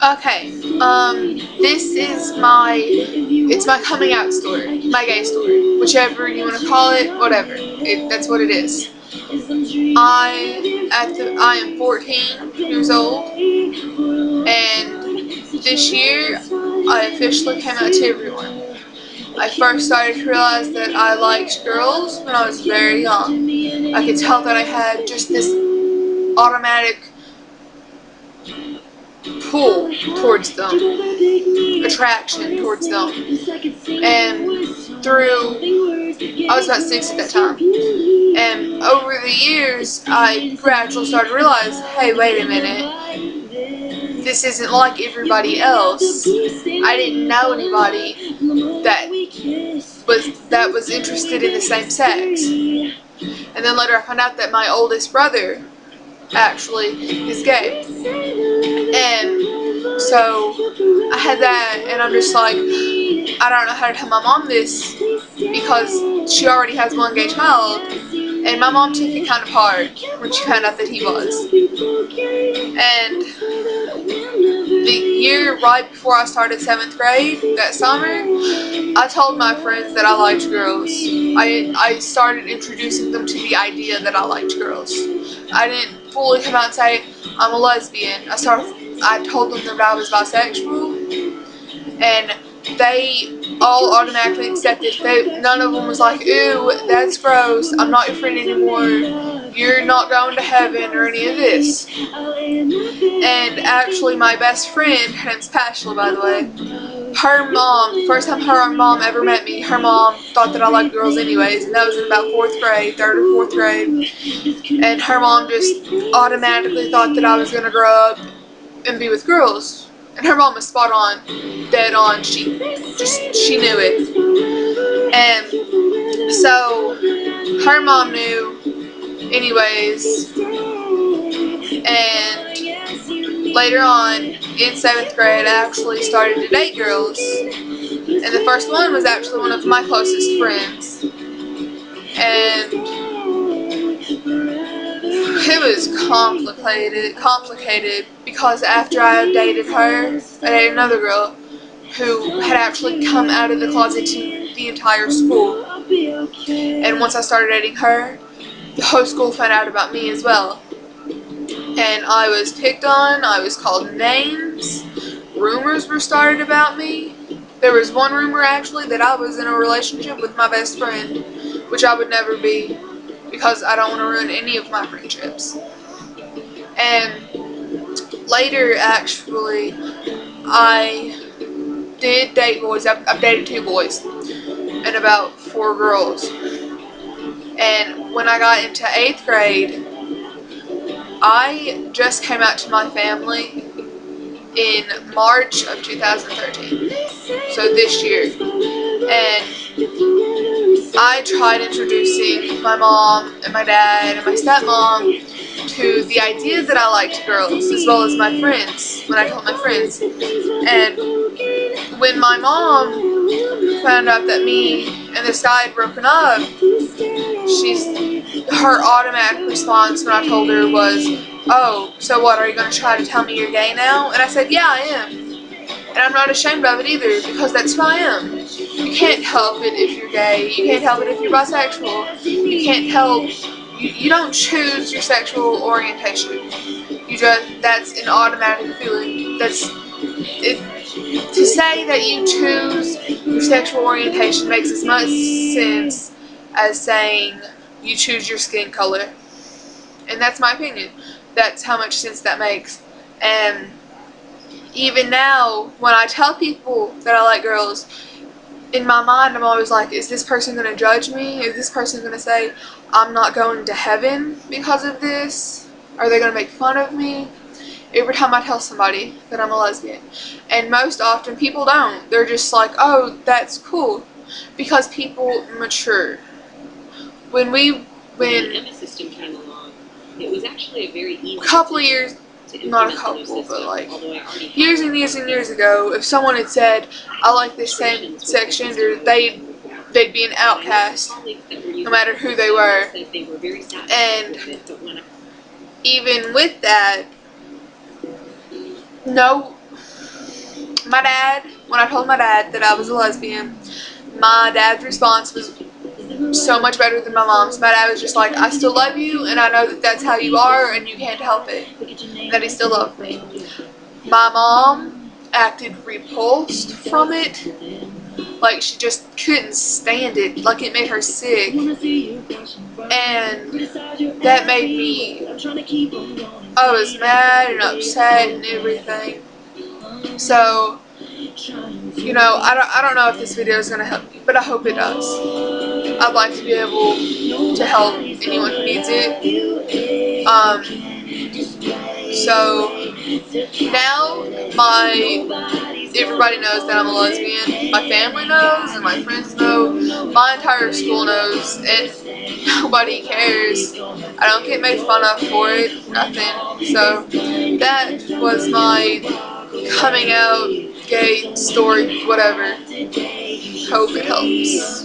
Okay, this is it's my coming out story, my gay story, whichever you want to call it, whatever. That's what it is. I am 14 years old, and this year I officially came out to everyone. I first started to realize that I liked girls when I was very young. I could tell that I had just this automatic pull towards them, attraction towards them. And I was about 6 at that time. And over the years, I gradually started to realize, hey, wait a minute, this isn't like everybody else. I didn't know anybody that was interested in the same sex. And then later I found out that my oldest brother actually is gay. And so I had that, and I'm just like, I don't know how to tell my mom this because she already has one gay child, and my mom took it kind of hard when she found out that he was. And the year right before I started 7th grade, that summer, I told my friends that I liked girls. I started introducing them to the idea that I liked girls. I didn't fully come out and say I'm a lesbian. I told them that I was bisexual, and they all automatically accepted. None of them was like, ew, that's gross, I'm not your friend anymore, you're not going to heaven, or any of this. And actually my best friend, her name's Pashla, by the way, her mom, first time her mom ever met me, her mom thought that I liked girls anyways, and that was in about 4th grade, 3rd or 4th grade, and her mom just automatically thought that I was going to grow up and be with girls. And her mom was spot on, dead on, she knew it. And so her mom knew anyways, and later on in 7th grade I actually started to date girls, and the first one was actually one of my closest friends, and it was complicated because after I dated her, I dated another girl who had actually come out of the closet to the entire school. And once I started dating her, the whole school found out about me as well. And I was picked on, I was called names, rumors were started about me. There was one rumor actually that I was in a relationship with my best friend, which I would never be, because I don't want to ruin any of my friendships. And later, actually, I did date boys. I've dated 2 boys and about 4 girls. And when I got into 8th grade, I just came out to my family in March of 2013, so this year. And I tried introducing my mom and my dad and my stepmom to the idea that I liked girls, as well as my friends, when I told my friends. And when my mom found out that me and this guy had broken up, her automatic response when I told her was, oh, so what, are you going to try to tell me you're gay now? And I said, yeah, I am. And I'm not ashamed of it either, because that's who I am. You can't help it if you're gay. You can't help it if you're bisexual. You can't help, you don't choose your sexual orientation. That's an automatic feeling. To say that you choose your sexual orientation makes as much sense as saying you choose your skin color. And that's my opinion. That's how much sense that makes. And even now, when I tell people that I like girls, in my mind I'm always like, is this person going to judge me? Is this person going to say I'm not going to heaven because of this? Are they going to make fun of me? Every time I tell somebody that I'm a lesbian. And most often people don't. They're just like, oh, that's cool. Because people mature. When Emma system came along, it was actually a very easy couple of years, not a couple, but like years and years and years ago, if someone had said, I like this same-sex gender, they'd be an outcast, no matter who they were. And even with that, no, my dad, when I told my dad that I was a lesbian, my dad's response was so much better than my mom's. My dad was just like, I still love you, and I know that that's how you are, and you can't help it. That he still loved me. My mom acted repulsed from it. Like, she just couldn't stand it. Like, it made her sick. And that made me, I was mad and upset and everything. So, you know, I don't know if this video is going to help you, but I hope it does. I'd like to be able to help anyone who needs it. So now everybody knows that I'm a lesbian. My family knows and my friends know. My entire school knows, and nobody cares. I don't get made fun of for it, nothing. So that was my coming out, gay story, whatever. Hope it helps.